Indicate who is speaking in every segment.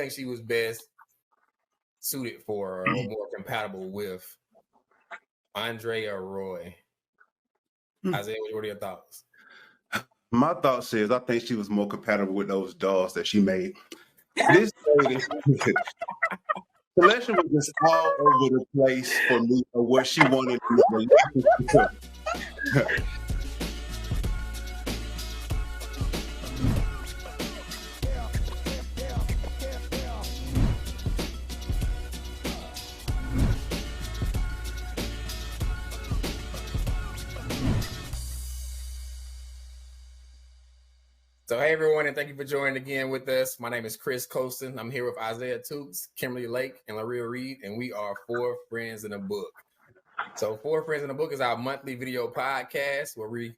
Speaker 1: think she was best suited for or more compatible with, Andre or Roy? Isaiah, what are your thoughts?
Speaker 2: My thoughts is I think she was more compatible with those dolls that she made. This lady, Celestia was just all over the place for me for what she wanted in a relationship.
Speaker 1: So, hey everyone, and thank you for joining again with us. My name is Chris Colston. I'm here with Isaiah Tukes, Kimberly Lake, and Laria Reed, and we are Four Friends in a Book. So, Four Friends in a Book is our monthly video podcast where we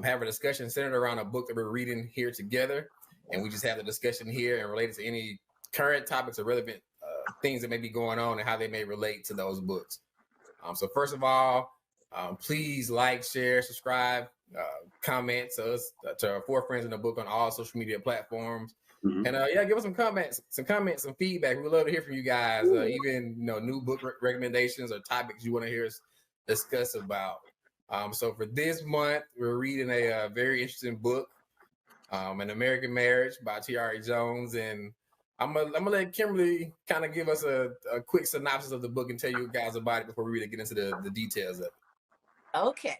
Speaker 1: have a discussion centered around a book that we're reading here together, and we just have the discussion here and relate it to any current topics or relevant things that may be going on and how they may relate to those books. So, first of all, please like, share, subscribe, comment to us, to our Four Friends in a Book on all social media platforms. Mm-hmm. And give us some comments, some feedback. We would love to hear from you guys. Even new book recommendations or topics you want to hear us discuss about. So for this month, we're reading a very interesting book, An American Marriage by T.R.A. Jones, and I'm gonna let Kimberly kind of give us a quick synopsis of the book and tell you guys about it before we really get into the details of it.
Speaker 3: Okay.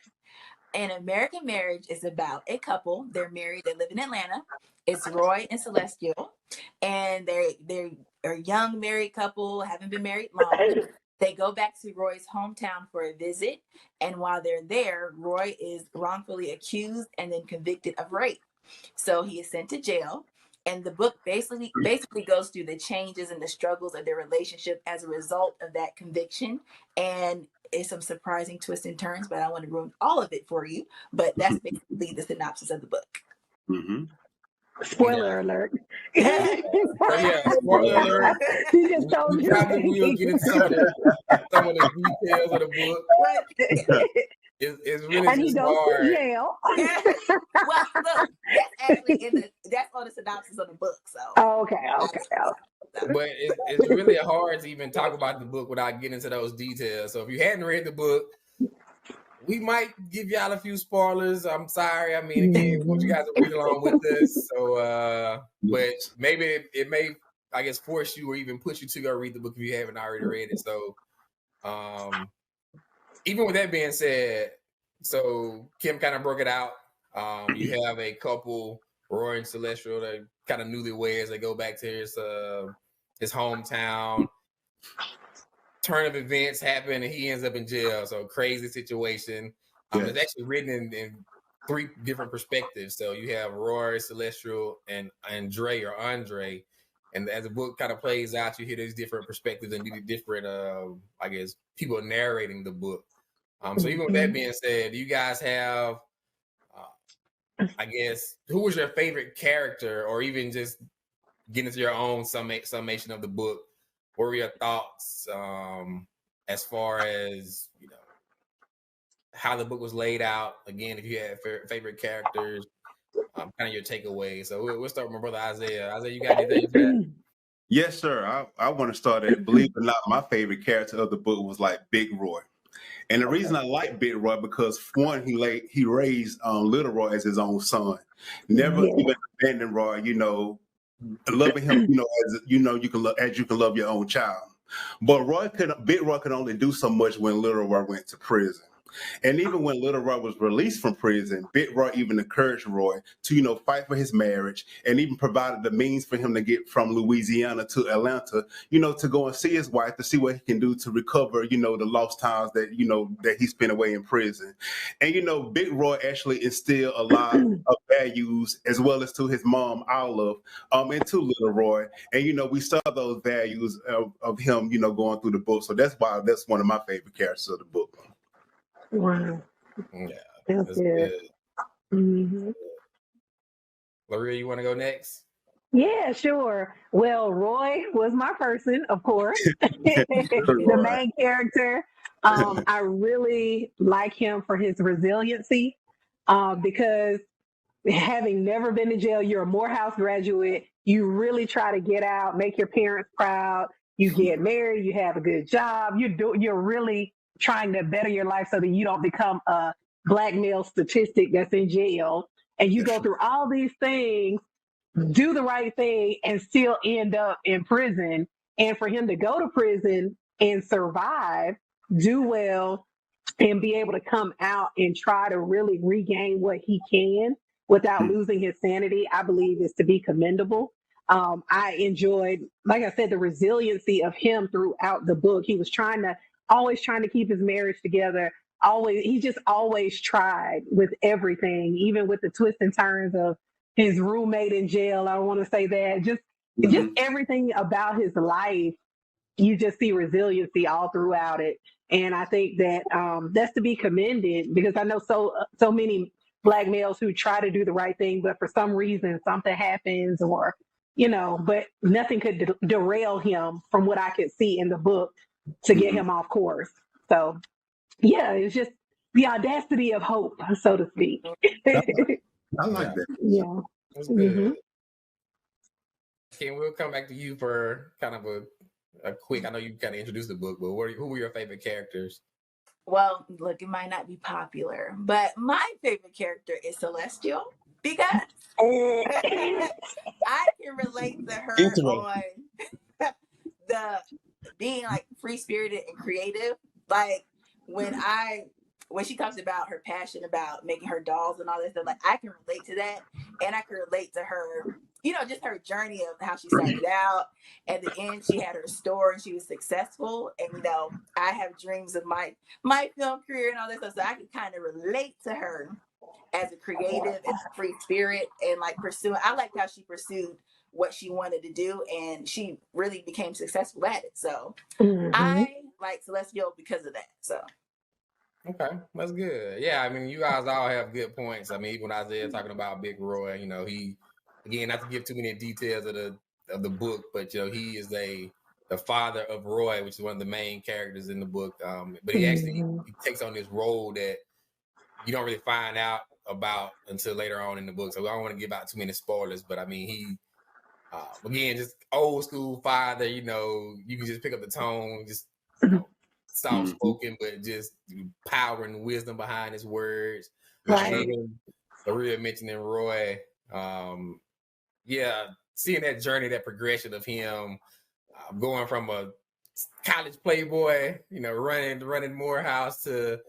Speaker 3: An American Marriage is about a couple. They're married. They live in Atlanta. It's Roy and Celestial, and they're a young married couple, haven't been married long. They go back to Roy's hometown for a visit, and while they're there, Roy is wrongfully accused and then convicted of rape. So he is sent to jail, and the book basically goes through the changes and the struggles of their relationship as a result of that conviction, and it's some surprising twists and turns, but I don't want to ruin all of it for you. But that's basically the synopsis of the book.
Speaker 4: Mm-hmm. Spoiler alert.
Speaker 1: Spoiler alert.
Speaker 4: You just told me.
Speaker 1: Probably will get into some of the details of the book. It's really
Speaker 4: and just hard.
Speaker 3: Well, look, that's on the synopsis of the book. So.
Speaker 4: Okay.
Speaker 1: But it's really hard to even talk about the book without getting into those details. So if you hadn't read the book, we might give y'all a few spoilers. I'm sorry. I mean, again, we want you guys to read along with us. So, but maybe it may, I guess, force you or even push you to go read the book if you haven't already read it. So, even with that being said, so Kim kind of broke it out. You have a couple, Roy and Celestial, that kind of newlyweds. They go back to his hometown. Turn of events happen, and he ends up in jail. So crazy situation. Yes. It's actually written in three different perspectives. So you have Roy, Celestial, and Andre. And as the book kind of plays out, you hear these different perspectives and different, I guess, people narrating the book. So even with that being said, do you guys have, I guess, who was your favorite character, or even just get into your own summation of the book? What were your thoughts as far as, how the book was laid out? Again, if you had favorite characters, kind of your takeaways. So we'll start with my brother Isaiah. Isaiah, you got anything for that?
Speaker 2: Yes, sir. I want to start at, believe it or not, my favorite character of the book was like Big Roy. And the reason I like Big Roy, because one, he raised Little Roy as his own son. Never even abandoned Roy, loving him, as you can love your own child. But Big Roy could only do so much when Little Roy went to prison. And even when Little Roy was released from prison, Big Roy even encouraged Roy to, fight for his marriage, and even provided the means for him to get from Louisiana to Atlanta, to go and see his wife, to see what he can do to recover, the lost times that, that he spent away in prison. And, Big Roy actually instilled a lot of values, as well as to his mom, Olive, into Little Roy. And, we saw those values of him, going through the book. So that's why that's one of my favorite characters of the book.
Speaker 4: Wow.
Speaker 1: Yeah.
Speaker 4: That's good. Mm-hmm.
Speaker 1: Laria, you want to go next?
Speaker 4: Yeah, sure. Well, Roy was my person, of course. The main character. I really like him for his resiliency, because having never been to jail, you're a Morehouse graduate, you really try to get out, make your parents proud. You get married, you have a good job. You're really trying to better your life so that you don't become a black male statistic that's in jail. And you go through all these things, do the right thing, and still end up in prison. And for him to go to prison and survive, do well, and be able to come out and try to really regain what he can without losing his sanity, I believe is to be commendable. I enjoyed, like I said, the resiliency of him throughout the book. He was always trying to keep his marriage together. He just always tried with everything, even with the twists and turns of his roommate in jail. I don't want to say that. Just everything about his life, you just see resiliency all throughout it. And I think that that's to be commended, because I know so many Black males who try to do the right thing, but for some reason something happens, or but nothing could derail him from what I could see in the book to get him off course. So yeah, it's just the audacity of hope, so to speak.
Speaker 2: I like that.
Speaker 4: Yeah.
Speaker 1: That's good. Ken, we'll come back to you for kind of a quick. I know you kind of introduced the book, but who were your favorite characters?
Speaker 3: Well, look, it might not be popular, but my favorite character is Celestial, because I can relate to her on the being like free spirited and creative. Like when she talks about her passion about making her dolls and all this stuff, like I can relate to that, and I can relate to her, just her journey of how she started out. At the end, she had her store and she was successful. And I have dreams of my film career and all this stuff, so I can kind of relate to her as a creative and a free spirit, and like pursuing. I liked how she pursued what she wanted to do, and she really became successful at it. So I like Celestial because of that. So.
Speaker 1: Okay, that's good. Yeah, I mean, you guys all have good points. I mean, even when Isaiah talking about Big Roy, he, again, not to give too many details of the book, but he is the father of Roy, which is one of the main characters in the book. But he actually he takes on this role that you don't really find out about until later on in the book. So I don't want to give out too many spoilers, but I mean, he again, just old school father. You can just pick up the tone, just soft spoken, but just power and wisdom behind his words.
Speaker 4: Right.
Speaker 1: Maria mentioning Roy. Seeing that journey, that progression of him going from a college playboy, running Morehouse to,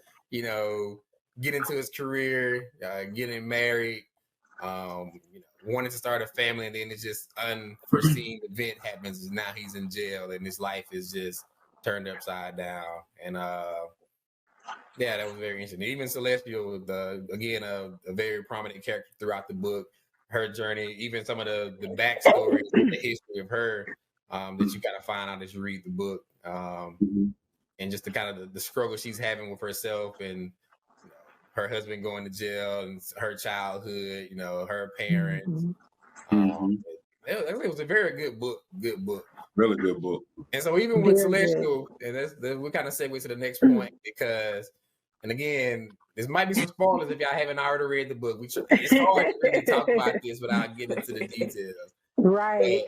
Speaker 1: get into his career, getting married, wanting to start a family, and then it's just unforeseen event happens. And now he's in jail, and his life is just turned upside down. And that was very interesting. Even Celestial, again, a very prominent character throughout the book. Her journey, even some of the backstory, the history of her, that you kind of find out as you read the book, and just the kind of the struggle she's having with herself, and her husband going to jail, and her childhood, her parents. It was a very good book.
Speaker 2: Really good book.
Speaker 1: And so even with Celestial, and we kind of segue to the next point, because, and again, this might be some spoilers if y'all haven't already read the book. It's hard to really talk about this without getting into the details.
Speaker 4: Right.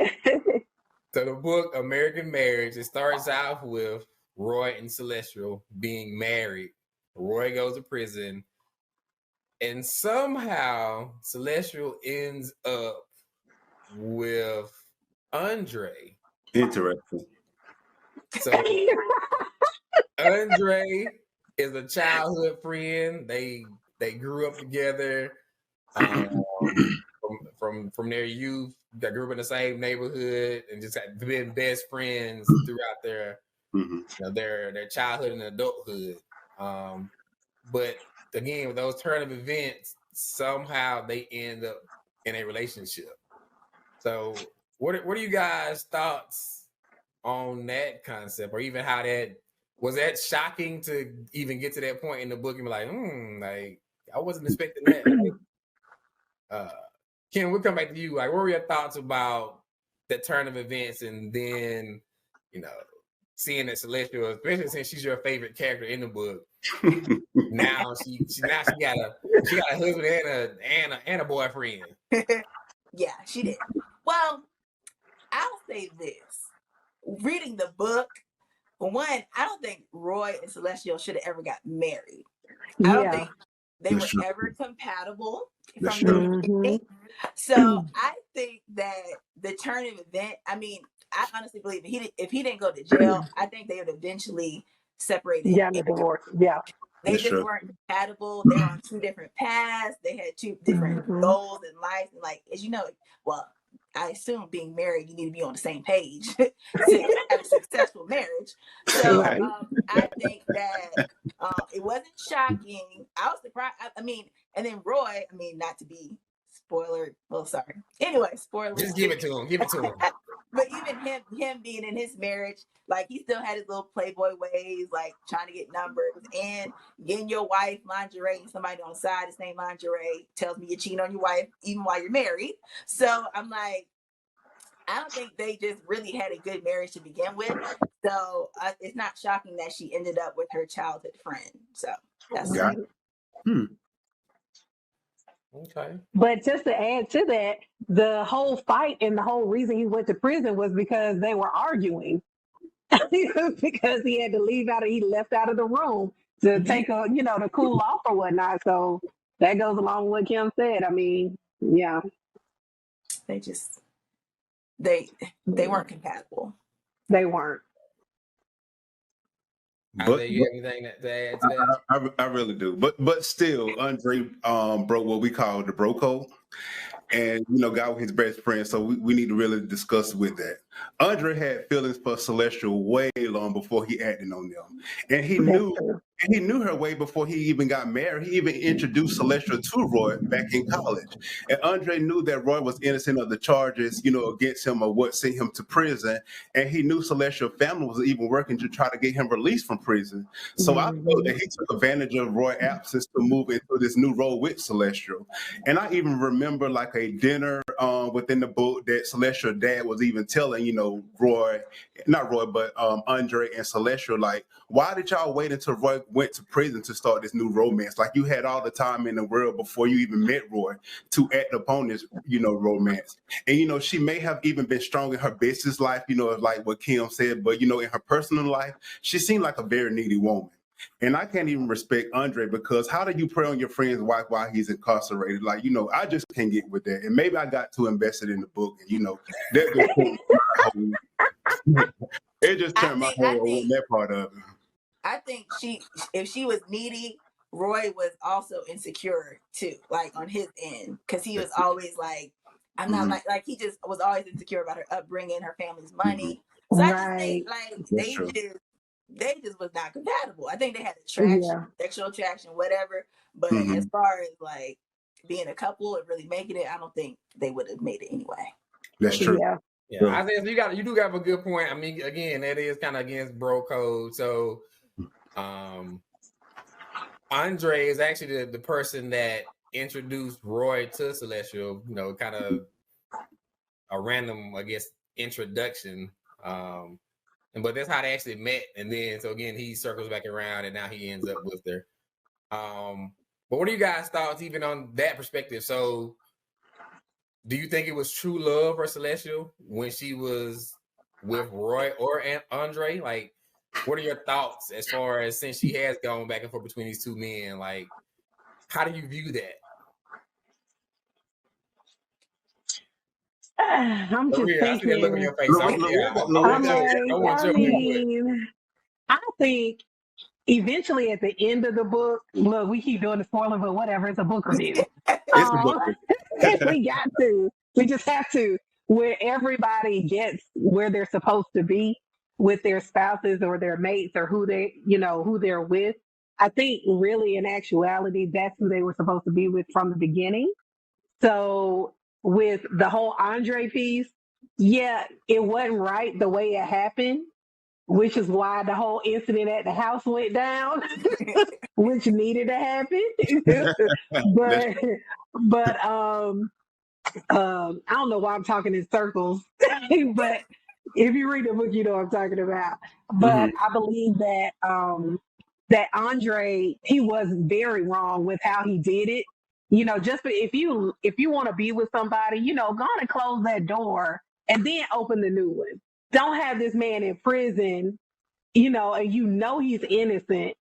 Speaker 1: So the book, American Marriage, it starts out with Roy and Celestial being married. Roy goes to prison, and somehow Celestial ends up with Andre.
Speaker 2: Interesting.
Speaker 1: So Andre is a childhood friend. They grew up together from their youth. They grew up in the same neighborhood and just had been best friends throughout their their childhood and adulthood. But again, with those turn of events, somehow they end up in a relationship. So what are you guys' thoughts on that concept, or even how was that shocking to even get to that point in the book and be like, like I wasn't expecting that. Ken, we'll come back to you. Like, what were your thoughts about that turn of events, and then seeing that Celestial, especially since she's your favorite character in the book, now she got a husband and a boyfriend.
Speaker 3: Yeah, she did. Well, I'll say this. Reading the book, for one, I don't think Roy and Celestial should have ever got married. I don't think they
Speaker 2: That's
Speaker 3: were
Speaker 2: true.
Speaker 3: ever compatible
Speaker 2: That's
Speaker 3: from the
Speaker 2: true.
Speaker 3: beginning. So I think that the turn of event, I mean, I honestly believe if he didn't go to jail, I think they would eventually separate him.
Speaker 4: Yeah, the divorce. Yeah.
Speaker 3: They
Speaker 2: That's
Speaker 3: just
Speaker 2: true.
Speaker 3: weren't compatible. They were on two different paths. They had two different goals in life. And like, as you know, well, I assume being married, you need to be on the same page to have a successful marriage. So
Speaker 4: Right.
Speaker 3: I think that it wasn't shocking. I was surprised. I mean, and then Roy, I mean, not to be spoiler. Well, sorry. Anyway, spoiler.
Speaker 1: Just give it to him. Give it to him.
Speaker 3: But even him being in his marriage, like he still had his little playboy ways, like trying to get numbers and getting your wife lingerie and somebody on the side, the same lingerie tells me you're cheating on your wife even while you're married. So I'm like, I don't think they just really had a good marriage to begin with. So it's not shocking that she ended up with her childhood friend. So that's
Speaker 2: Got it.
Speaker 1: Okay.
Speaker 4: But just to add to that, the whole fight and the whole reason he went to prison was because they were arguing. Because he had to leave out, he left out of the room to take to cool off or whatnot. So that goes along with what Kim said. I mean, yeah.
Speaker 3: they just they weren't compatible.
Speaker 4: They weren't.
Speaker 1: But you have anything to add to that?
Speaker 2: I really do. But still, Andre broke what we call the bro code. And got with his best friend, so we need to really discuss with that. Andre had feelings for Celestial way long before he acted on them, and he knew her way before he even got married. He even introduced Celestial to Roy back in college, and Andre knew that Roy was innocent of the charges, against him or what sent him to prison, and he knew Celestial family was even working to try to get him released from prison. So I felt that he took advantage of Roy's absence to move into this new role with Celestial, and I even remember like a dinner within the book that Celestial dad was even telling, Andre and Celestial, like, why did y'all wait until Roy went to prison to start this new romance? Like, you had all the time in the world before you even met Roy to act upon this, romance. And, she may have even been strong in her business life, like what Kim said, but, in her personal life, she seemed like a very needy woman. And I can't even respect Andre because how do you prey on your friend's wife while he's incarcerated? Like, I just can't get with that. And maybe I got too invested in the book. And, it just turned my head on that part of it.
Speaker 3: I think if she was needy, Roy was also insecure too, like on his end, because he was always like, I'm not like he just was always insecure about her upbringing, her family's money. So I just think like they just was not compatible. I think they had attraction, sexual attraction, whatever. But as far as like being a couple and really making it, I don't think they would have made it anyway.
Speaker 2: That's true.
Speaker 1: Yeah, I think you do have a good point. I mean, again, that is kind of against bro code. So, Andre is actually the person that introduced Roy to Celestial. Kind of a random, I guess, introduction. But that's how they actually met. And then, so again, he circles back around and now he ends up with her. But what are you guys' thoughts even on that perspective? So do you think it was true love for Celestial when she was with Roy or Andre? Like, what are your thoughts as far as since she has gone back and forth between these two men? Like, how do you view that?
Speaker 4: I'm just thinking.
Speaker 1: Look on your face.
Speaker 4: I think eventually at the end of the book, look, we keep doing the spoiler, but whatever, it's a book review. We just have to, where everybody gets where they're supposed to be with their spouses or their mates or who they're with. I think really in actuality, that's who they were supposed to be with from the beginning. So with the whole Andre piece, it wasn't right the way it happened, which is why the whole incident at the house went down, which needed to happen. but I don't know why I'm talking in circles, but if you read the book, you know what I'm talking about. But I believe that that Andre, he was very wrong with how he did it. Just if you want to be with somebody, go on and close that door and then open the new one. Don't have this man in prison, you know, and you know he's innocent.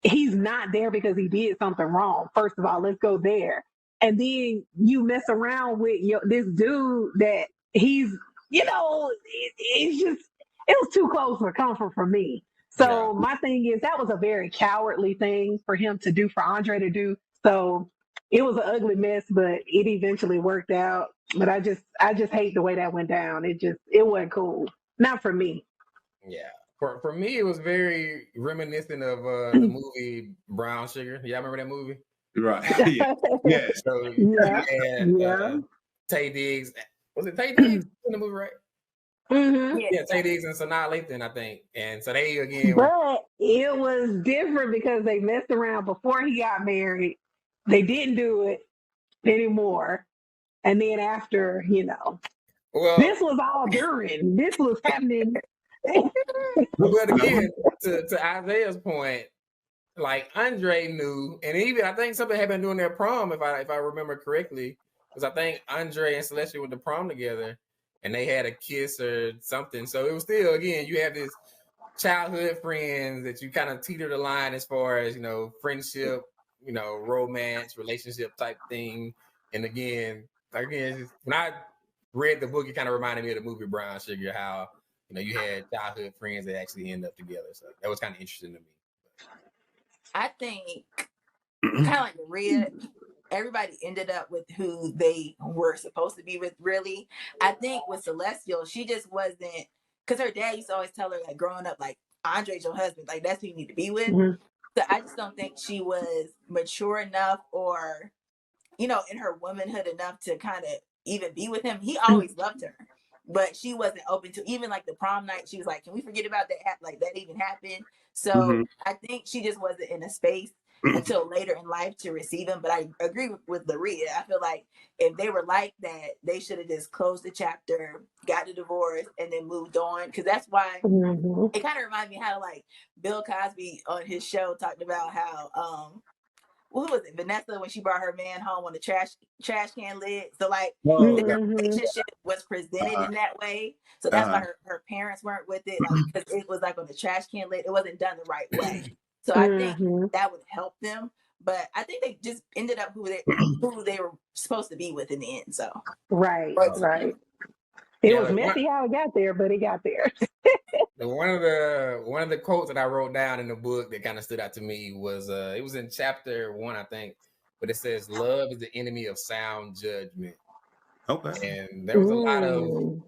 Speaker 4: He's not there because he did something wrong. First of all, let's go there. And then you mess around with this dude that he's, you know, it's just, it was too close for comfort for me. So my thing is that was a very cowardly thing for him to do, for Andre to do. So it was an ugly mess, but it eventually worked out. But I just hate the way that went down. It wasn't cool. Not for me.
Speaker 1: Yeah. For me, it was very reminiscent of the movie Brown Sugar. Y'all remember that movie?
Speaker 2: Right. Yeah.
Speaker 1: So
Speaker 4: Yeah.
Speaker 1: Tay Diggs. Was it Tay Diggs in the movie, right?
Speaker 4: Mm-hmm.
Speaker 1: Yeah, Tay Diggs and Sanaa Lathan, I think. And so they again.
Speaker 4: But it was different because they messed around before he got married. They didn't do it anymore. And then after, you know, this was all during. This was happening.
Speaker 1: But again, to Isaiah's point, like Andre knew, and even I think something had been doing their prom, if I remember correctly, because I think Andre and Celestia went to prom together, and they had a kiss or something. So it was still, again, you have this childhood friends that you kind of teeter the line as far as, you know, friendship, you know, romance, relationship type thing. And again, when I read the book, it kind of reminded me of the movie Brown Sugar, how, you know, you had childhood friends that actually end up together. So that was kind of interesting to me.
Speaker 3: I think kind of like Maria, everybody ended up with who they were supposed to be with, really. I think with Celestial, she just wasn't, because her dad used to always tell her, like, growing up, like, Andre's your husband, like, that's who you need to be with. Mm-hmm. So I just don't think she was mature enough or, you know, in her womanhood enough to kind of even be with him. He always loved her, but she wasn't open to, even like the prom night, she was like, can we forget about that? Like, that even happened. So I think she just wasn't in a space until later in life to receive him. But I agree with Laria. I feel like if they were like that, they should have just closed the chapter, got the divorce, and then moved on. Because that's why it kind of reminds me how, like, Bill Cosby on his show talked about how who was it? Vanessa, when she brought her man home on the trash can lid. So like the relationship was presented in that way. So that's why her parents weren't with it, like, because it was like on the trash can lid. It wasn't done the right way. So I think that would help them. But I think they just ended up who they were supposed to be with in the end. So
Speaker 4: right. It was messy how it got there, but it got there.
Speaker 1: One of the quotes that I wrote down in the book that kind of stood out to me was it was in chapter 1, I think, but it says love is the enemy of sound judgment.
Speaker 2: Okay.
Speaker 1: And there was a lot of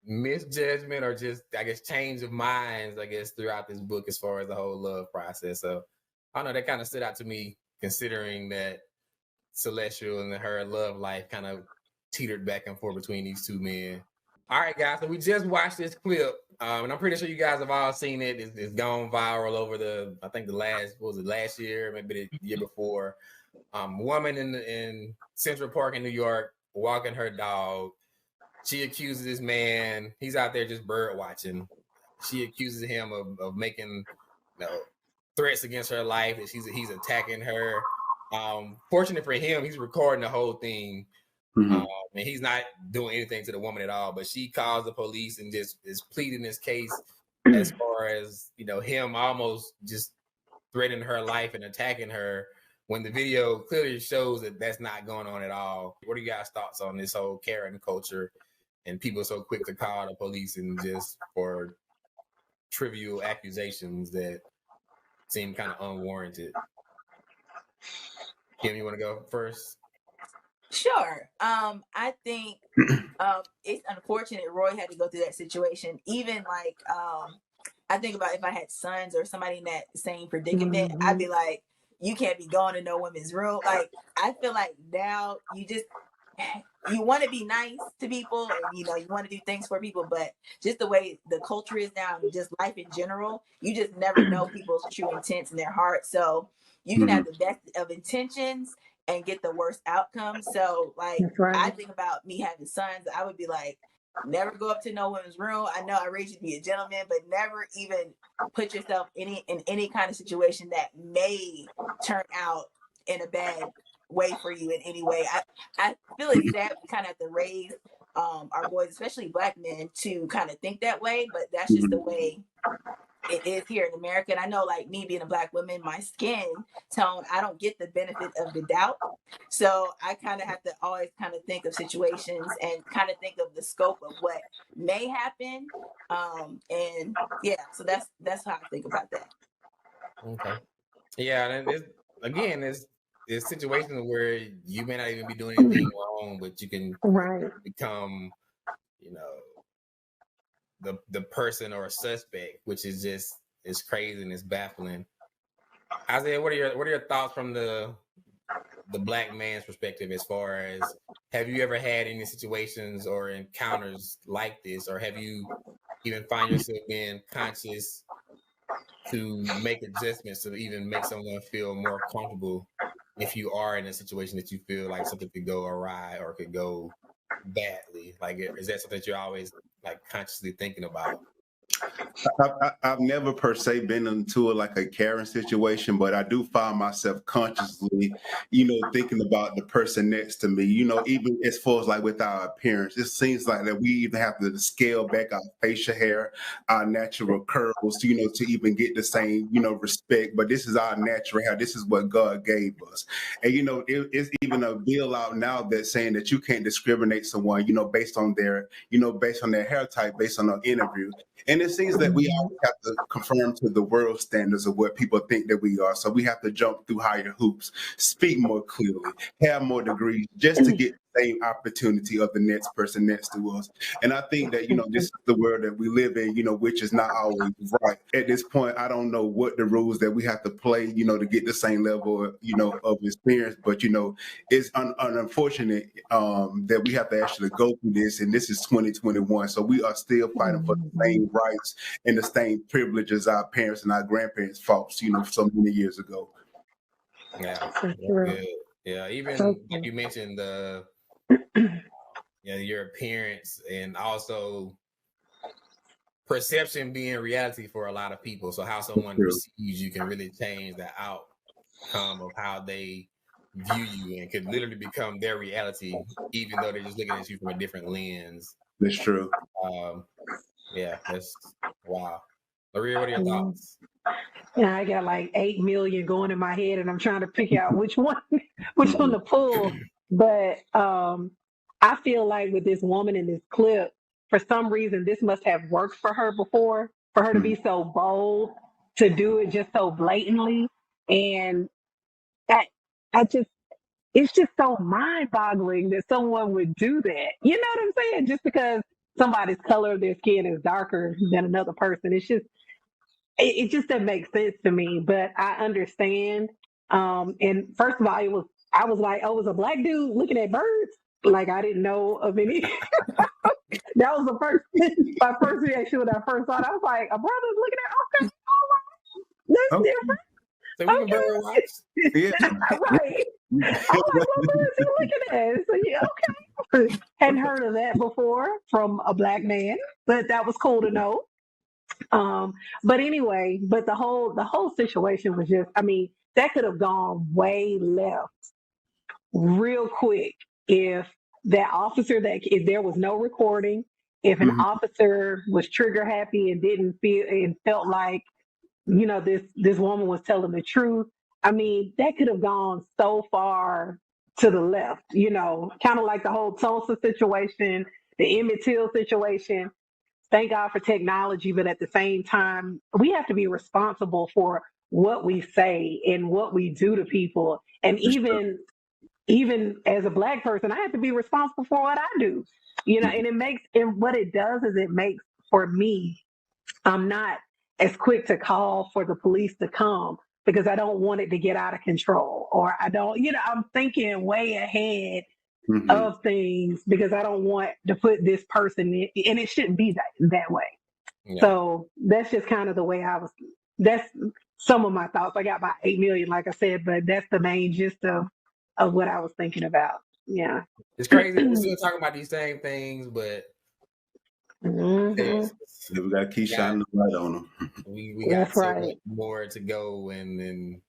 Speaker 1: misjudgment or just, I guess, change of minds, I guess, throughout this book as far as the whole love process. So I don't know, that kind of stood out to me, considering that Celestial and her love life kind of teetered back and forth between these two men. All right, guys, so we just watched this clip, and I'm pretty sure you guys have all seen it. It's gone viral over I think last year, maybe the year before. Woman in Central Park in New York walking her dog. She accuses this man. He's out there just bird watching. She accuses him of making, you know, threats against her life, that he's attacking her. Fortunate for him, he's recording the whole thing. And he's not doing anything to the woman at all, but she calls the police and just is pleading this case as far as, you know, him almost just threatening her life and attacking her, when the video clearly shows that that's not going on at all. What are you guys' thoughts on this whole Karen culture and people so quick to call the police and just for trivial accusations that seem kind of unwarranted? Kim, you want to go first?
Speaker 3: Sure. I think it's unfortunate Roy had to go through that situation. Even like I think about if I had sons or somebody in that same predicament, I'd be like, you can't be going to no women's room. Like, I feel like now you want to be nice to people and, you know, you want to do things for people, but just the way the culture is now and just life in general, you just never know people's true intents in their heart. So you can have the best of intentions and get the worst outcome. So like, I think about me having sons, I would be like, never go up to no women's room. I know I raised you to be a gentleman, but never even put yourself in any kind of situation that may turn out in a bad way for you in any way. I feel it's sad we kind of have to raise our boys, especially black men, to kind of think that way. But that's just the way it is here in America. And I know, like me being a black woman, my skin tone, I don't get the benefit of the doubt. So I kind of have to always kind of think of situations and kind of think of the scope of what may happen. And yeah, so that's how I think about that.
Speaker 1: Okay. Yeah, and it's situations where you may not even be doing anything wrong, but you can
Speaker 4: Right.
Speaker 1: become, you know, the person or a suspect, which is just it's crazy and it's baffling. Isaiah, what are your thoughts from the black man's perspective as far as have you ever had any situations or encounters like this, or have you even find yourself being conscious to make adjustments to even make someone feel more comfortable if you are in a situation that you feel like something could go awry or could go badly? Like, is that something that you're always like consciously thinking about?
Speaker 2: I've never per se been into like a Karen situation, but I do find myself consciously, thinking about the person next to me, even as far as like with our appearance. It seems like that we even have to scale back our facial hair, our natural curls, to even get the same, respect. But this is our natural hair. This is what God gave us. And, it's even a bill out now that's saying that you can't discriminate someone, based on their hair type, based on their interview. And it seems that we always have to conform to the world standards of what people think that we are. So we have to jump through higher hoops, speak more clearly, have more degrees, just to get the same opportunity of the next person next to us. And I think that, this is the world that we live in, which is not always right. At this point, I don't know what the rules that we have to play, to get the same level, of experience. But, it's unfortunate that we have to actually go through this. And this is 2021. So we are still fighting for the same rights and the same privileges our parents and our grandparents fought, so many years ago.
Speaker 1: Yeah,
Speaker 4: Sure.
Speaker 1: yeah. Even like you mentioned, your appearance and also perception being reality for a lot of people. So how someone perceives you can really change the outcome of how they view you, and could literally become their reality, even though they're just looking at you from a different lens.
Speaker 2: That's true.
Speaker 1: Yeah, that's wow. Maria, what are your thoughts?
Speaker 4: Yeah, I got like 8 million going in my head, and I'm trying to pick out which one to pull. But I feel like with this woman in this clip, for some reason, this must have worked for her before, for her to be so bold, to do it just so blatantly. And it's just so mind-boggling that someone would do that. You know what I'm saying? Just because somebody's color of their skin is darker than another person. It just doesn't make sense to me, but I understand. And first of all, I was like, oh, it was a black dude looking at birds. Like, I didn't know of any. That was my first reaction when I first saw it. I was like, a brother's looking at, okay, all right, that's different.
Speaker 1: So we can bird watch.
Speaker 2: Yeah.
Speaker 4: Right. I'm like, what birds you looking at? So yeah, okay. Hadn't heard of that before from a black man, but that was cool to know. But anyway, but the whole situation was just, that could have gone way left real quick if if there was no recording, if an officer was trigger happy and didn't feel and felt like, this woman was telling the truth. That could have gone so far to the left, kind of like the whole Tulsa situation, the Emmett Till situation. Thank God for technology, but at the same time, we have to be responsible for what we say and what we do to people. And even as a black person, I have to be responsible for what I do. And what it does is it makes, for me, I'm not as quick to call for the police to come because I don't want it to get out of control, or I don't, I'm thinking way ahead of things because I don't want to put this person in, and it shouldn't be that way. Yeah. So that's just kind of the way that's some of my thoughts. I got about 8 million, like I said, but that's the main gist of what I was thinking about. Yeah.
Speaker 1: It's crazy. We're still talking about these same things, but
Speaker 2: we got to keep shining the light on them.
Speaker 1: We got so much more to go, and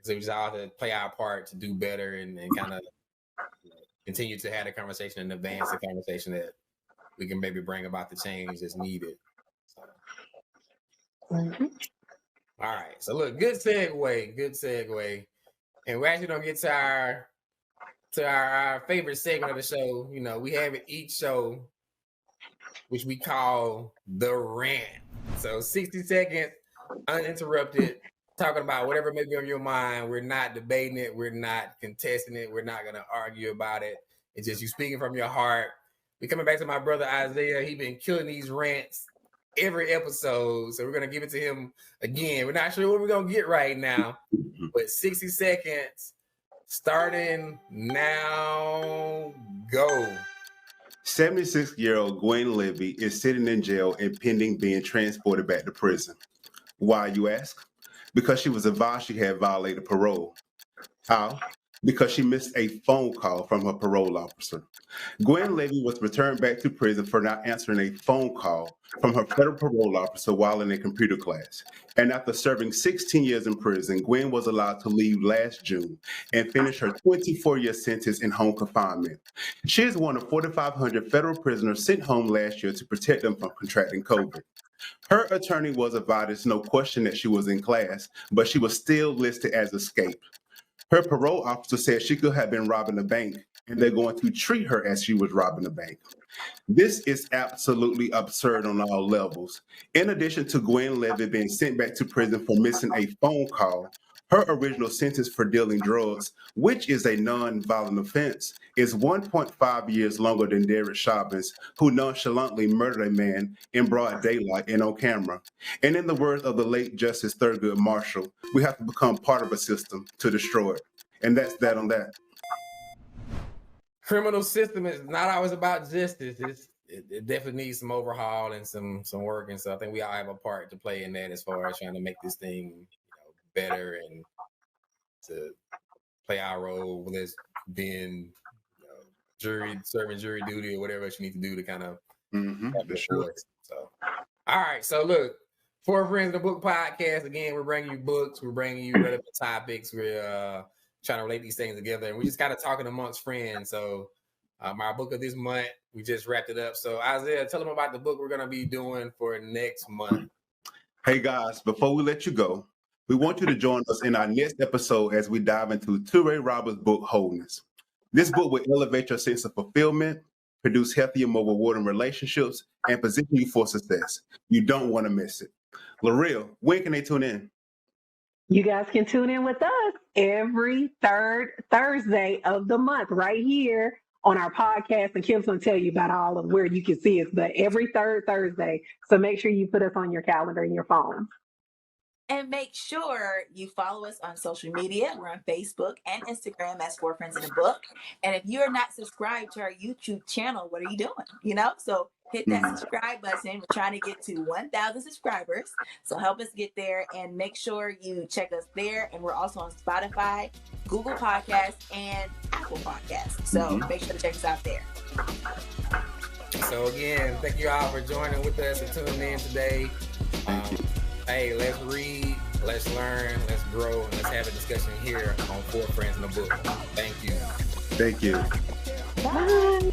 Speaker 1: so we just all have to play our part to do better and kind of continue to have the conversation and advance the conversation that we can maybe bring about the change that's needed. So.
Speaker 4: Mm-hmm.
Speaker 1: All right. So look, good segue. And we're actually gonna get to our favorite segment of the show. You know, we have it each show, which we call the rant. So 60 seconds, uninterrupted, talking about whatever may be on your mind. We're not debating it. We're not contesting it. We're not gonna argue about it. It's just you speaking from your heart. We coming back to my brother Isaiah. He been killing these rants every episode, so we're gonna give it to him again. We're not sure what we're gonna get right now, but 60 seconds starting now. Go.
Speaker 2: 76-year-old Gwen Levy is sitting in jail and pending being transported back to prison. Why, you ask? Because she was advised she had violated parole. How? Because she missed a phone call from her parole officer. Gwen Levy was returned back to prison for not answering a phone call from her federal parole officer while in a computer class. And after serving 16 years in prison, Gwen was allowed to leave last June and finish her 24-year sentence in home confinement. She is one of 4,500 federal prisoners sent home last year to protect them from contracting COVID. Her attorney was advised no question that she was in class, but she was still listed as escaped. Her parole officer said she could have been robbing a bank, and they're going to treat her as she was robbing a bank. This is absolutely absurd on all levels. In addition to Gwen Levy being sent back to prison for missing a phone call, her original sentence for dealing drugs, which is a non-violent offense, is 1.5 years longer than Derek Chauvin, who nonchalantly murdered a man in broad daylight and on camera. And in the words of the late Justice Thurgood Marshall, we have to become part of a system to destroy it. And that's that on that.
Speaker 1: Criminal system is not always about justice. It definitely needs some overhaul and some work. And so I think we all have a part to play in that as far as trying to make this thing better and to play our role, whether it's being serving jury duty or whatever else you need to do to kind of
Speaker 2: Sure.
Speaker 1: So, all right. So look, For Friends in the Book podcast. Again, we're bringing you books. We're bringing you relevant topics. We're trying to relate these things together, and we're just kind of talking amongst friends. So, our book of this month, we just wrapped it up. So, Isaiah, tell them about the book we're going to be doing for next month.
Speaker 2: Hey guys, before we let you go, we want you to join us in our next episode as we dive into Touré Roberts' book, Wholeness. This book will elevate your sense of fulfillment, produce healthier, more rewarding relationships, and position you for success. You don't want to miss it. L'Real, when can they tune in?
Speaker 4: You guys can tune in with us every third Thursday of the month right here on our podcast. And Kim's going to tell you about all of where you can see us, but every third Thursday. So make sure you put us on your calendar and your phone.
Speaker 3: And make sure you follow us on social media. We're on Facebook and Instagram as For Friends in a Book. And if you're not subscribed to our YouTube channel, what are you doing? So hit that subscribe button. We're trying to get to 1,000 subscribers. So help us get there and make sure you check us there. And we're also on Spotify, Google Podcasts, and Apple Podcasts. So make sure to check us out there.
Speaker 1: So again, thank you all for joining with us and tuning in today. Hey, let's read, let's learn, let's grow, and let's have a discussion here on For Friends in the Book. Thank you.
Speaker 2: Thank you.
Speaker 4: Bye.
Speaker 5: Bye.